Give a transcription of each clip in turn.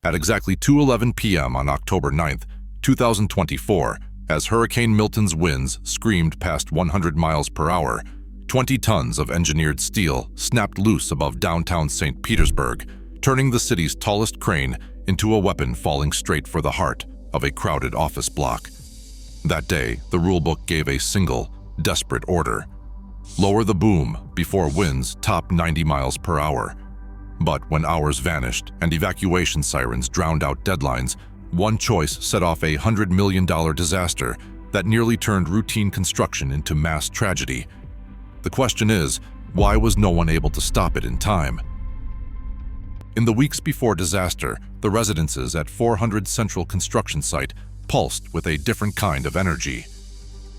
At exactly 2:11 p.m. on October 9, 2024, as Hurricane Milton's winds screamed past 100 miles per hour, 20 tons of engineered steel snapped loose above downtown St. Petersburg, turning the city's tallest crane into a weapon falling straight for the heart of a crowded office block. That day, the rulebook gave a single, desperate order: lower the boom before winds top 90 miles per hour. But when hours vanished and evacuation sirens drowned out deadlines, one choice set off a $100 million disaster that nearly turned routine construction into mass tragedy. The question is, why was no one able to stop it in time? In the weeks before disaster, the residences at 400 Central construction site pulsed with a different kind of energy.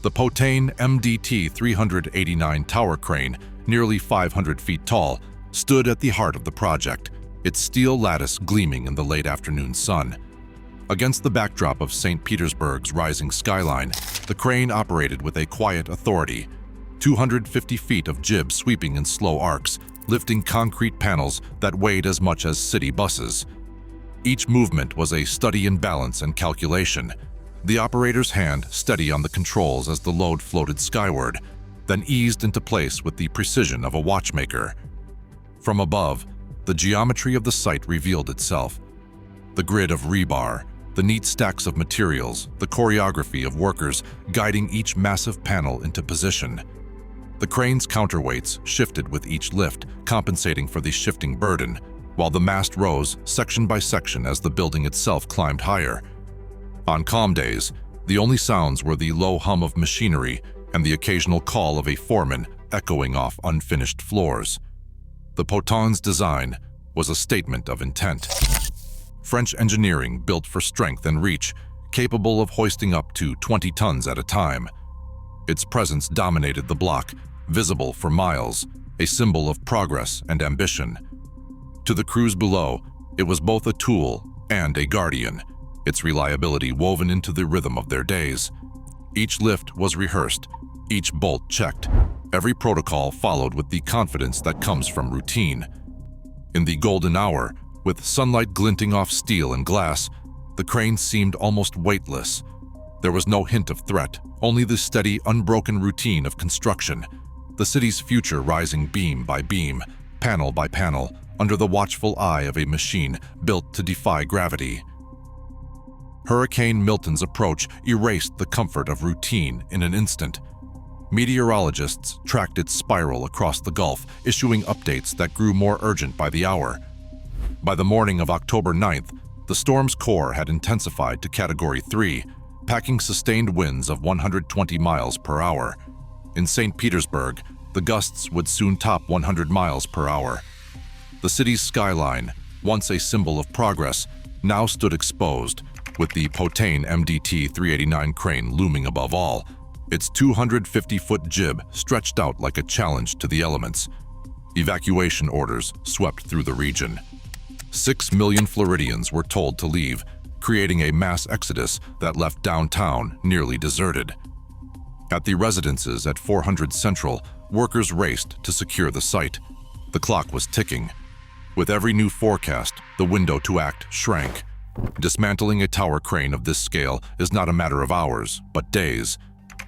The Potain MDT 389 tower crane, nearly 500 feet tall, stood at the heart of the project, its steel lattice gleaming in the late afternoon sun. Against the backdrop of St. Petersburg's rising skyline, the crane operated with a quiet authority. 250 feet of jib sweeping in slow arcs, lifting concrete panels that weighed as much as city buses. Each movement was a study in balance and calculation, the operator's hand steady on the controls as the load floated skyward, then eased into place with the precision of a watchmaker. From above, the geometry of the site revealed itself. The grid of rebar, the neat stacks of materials, the choreography of workers guiding each massive panel into position. The crane's counterweights shifted with each lift, compensating for the shifting burden, while the mast rose section by section as the building itself climbed higher. On calm days, the only sounds were the low hum of machinery and the occasional call of a foreman echoing off unfinished floors. The Potain's design was a statement of intent. French engineering built for strength and reach, capable of hoisting up to 20 tons at a time. Its presence dominated the block, visible for miles, a symbol of progress and ambition. To the crews below, it was both a tool and a guardian, its reliability woven into the rhythm of their days. Each lift was rehearsed, each bolt checked, every protocol followed with the confidence that comes from routine. In the golden hour, with sunlight glinting off steel and glass, the crane seemed almost weightless. There was no hint of threat, only the steady, unbroken routine of construction, the city's future rising beam by beam, panel by panel, under the watchful eye of a machine built to defy gravity. Hurricane Milton's approach erased the comfort of routine in an instant. Meteorologists tracked its spiral across the Gulf, issuing updates that grew more urgent by the hour. By the morning of October 9th, the storm's core had intensified to Category 3, packing sustained winds of 120 miles per hour. In St. Petersburg, the gusts would soon top 100 miles per hour. The city's skyline, once a symbol of progress, now stood exposed, with the Potain MDT 389 crane looming above all, its 250-foot jib stretched out like a challenge to the elements. Evacuation orders swept through the region. 6 million Floridians were told to leave, creating a mass exodus that left downtown nearly deserted. At the residences at 400 Central, workers raced to secure the site. The clock was ticking. With every new forecast, the window to act shrank. Dismantling a tower crane of this scale is not a matter of hours, but days.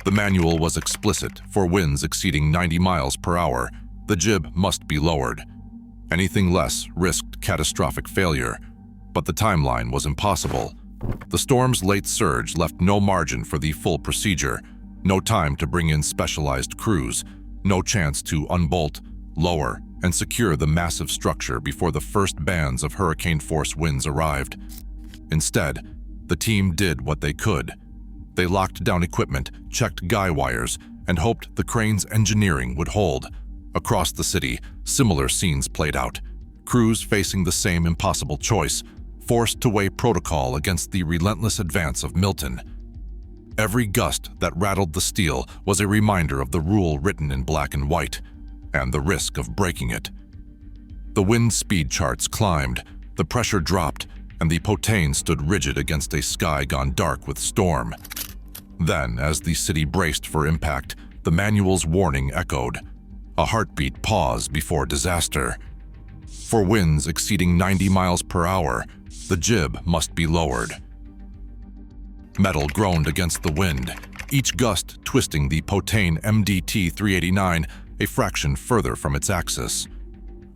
The manual was explicit: for winds exceeding 90 miles per hour, the jib must be lowered. Anything less risked catastrophic failure, but the timeline was impossible. The storm's late surge left no margin for the full procedure, no time to bring in specialized crews, no chance to unbolt, lower, and secure the massive structure before the first bands of hurricane-force winds arrived. Instead, the team did what they could. They locked down equipment, checked guy wires, and hoped the crane's engineering would hold. Across the city, similar scenes played out. Crews facing the same impossible choice, forced to weigh protocol against the relentless advance of Milton. Every gust that rattled the steel was a reminder of the rule written in black and white, and the risk of breaking it. The wind speed charts climbed, the pressure dropped, and the Potain stood rigid against a sky gone dark with storm. Then, as the city braced for impact, the manual's warning echoed. A heartbeat pause before disaster. For winds exceeding 90 miles per hour, The jib must be lowered. Metal groaned against the wind, each gust twisting the Potain MDT 389 a fraction further from its axis.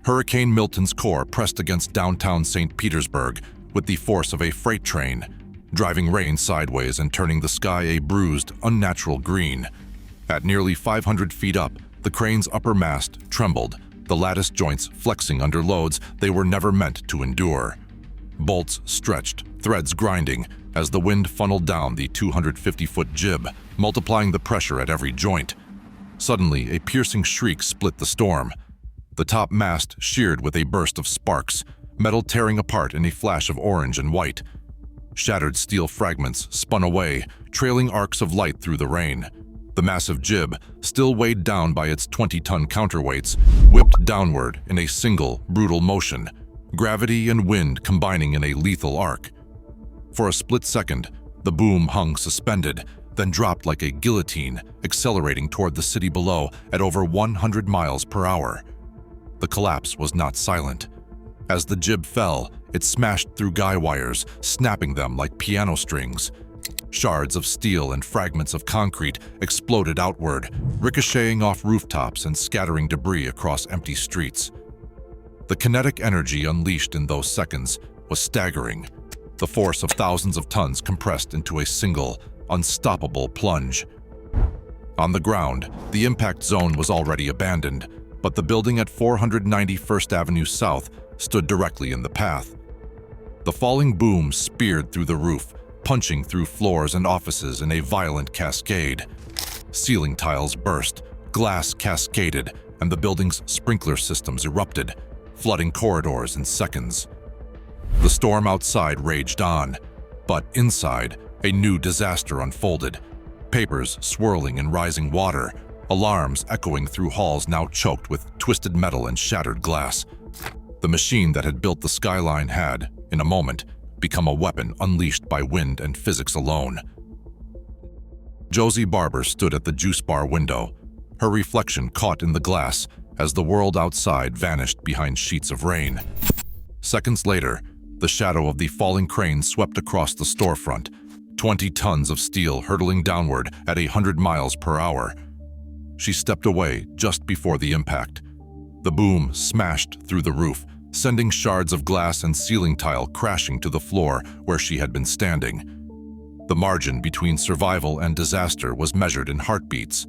Hurricane Milton's core pressed against downtown St. Petersburg with the force of a freight train, driving rain sideways and turning the sky a bruised, unnatural green. At nearly 500 feet up, the crane's upper mast trembled, the lattice joints flexing under loads they were never meant to endure. Bolts stretched, threads grinding, as the wind funneled down the 250-foot jib, multiplying the pressure at every joint. Suddenly, a piercing shriek split the storm. The top mast sheared with a burst of sparks, metal tearing apart in a flash of orange and white. Shattered steel fragments spun away, trailing arcs of light through the rain. The massive jib, still weighed down by its 20-ton counterweights, whipped downward in a single, brutal motion, gravity and wind combining in a lethal arc. For a split second, the boom hung suspended, then dropped like a guillotine, accelerating toward the city below at over 100 miles per hour. The collapse was not silent. As the jib fell, it smashed through guy wires, snapping them like piano strings. Shards of steel and fragments of concrete exploded outward, ricocheting off rooftops and scattering debris across empty streets. The kinetic energy unleashed in those seconds was staggering, the force of thousands of tons compressed into a single, unstoppable plunge. On the ground, the impact zone was already abandoned, but the building at 491st Avenue South stood directly in the path. The falling boom speared through the roof, punching through floors and offices in a violent cascade. Ceiling tiles burst, glass cascaded, and the building's sprinkler systems erupted, flooding corridors in seconds. The storm outside raged on, but inside, a new disaster unfolded. Papers swirling in rising water, alarms echoing through halls now choked with twisted metal and shattered glass. The machine that had built the skyline had, in a moment, become a weapon unleashed by wind and physics alone. Josie Barber stood at the juice bar window, her reflection caught in the glass as the world outside vanished behind sheets of rain. Seconds later, the shadow of the falling crane swept across the storefront, 20 tons of steel hurtling downward at 100 miles per hour. She stepped away just before the impact. The boom smashed through the roof, sending shards of glass and ceiling tile crashing to the floor where she had been standing. The margin between survival and disaster was measured in heartbeats.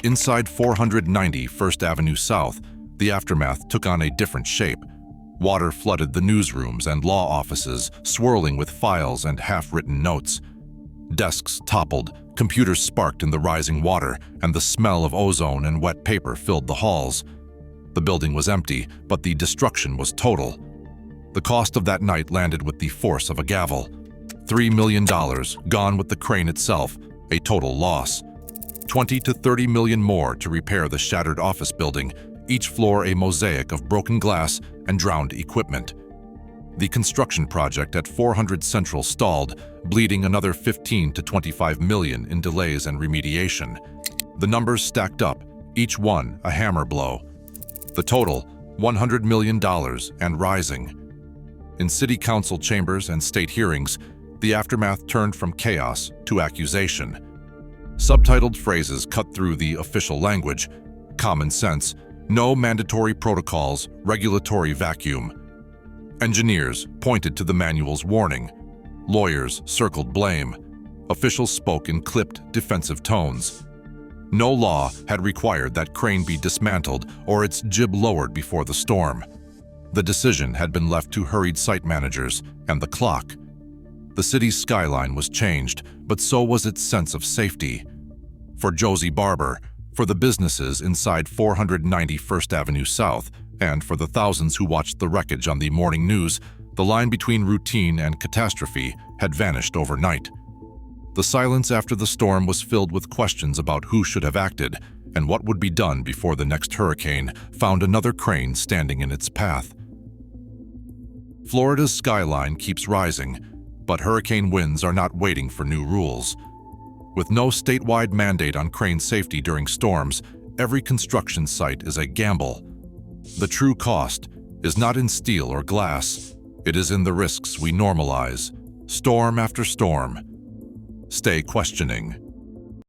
Inside 491st Avenue South, the aftermath took on a different shape. Water flooded the newsrooms and law offices, swirling with files and half-written notes. Desks toppled, computers sparked in the rising water, and the smell of ozone and wet paper filled the halls. The building was empty, but the destruction was total. The cost of that night landed with the force of a gavel. $3 million, gone with the crane itself, a total loss. 20 to 30 million more to repair the shattered office building, each floor a mosaic of broken glass and drowned equipment. The construction project at 400 Central stalled, bleeding another 15 to 25 million in delays and remediation. The numbers stacked up, each one a hammer blow. The total, $100 million and rising. In city council chambers and state hearings, the aftermath turned from chaos to accusation. Subtitled phrases cut through the official language: common sense, no mandatory protocols, regulatory vacuum. Engineers pointed to the manual's warning. Lawyers circled blame. Officials spoke in clipped, defensive tones. No law had required that crane be dismantled or its jib lowered before the storm. The decision had been left to hurried site managers and the clock. The city's skyline was changed, but so was its sense of safety. For Josie Barber, for the businesses inside 491st Avenue South, and for the thousands who watched the wreckage on the morning news, the line between routine and catastrophe had vanished overnight. The silence after the storm was filled with questions about who should have acted and what would be done before the next hurricane found another crane standing in its path. Florida's skyline keeps rising, but hurricane winds are not waiting for new rules. With no statewide mandate on crane safety during storms, every construction site is a gamble. The true cost is not in steel or glass, It is in the risks we normalize, storm after storm. Stay questioning.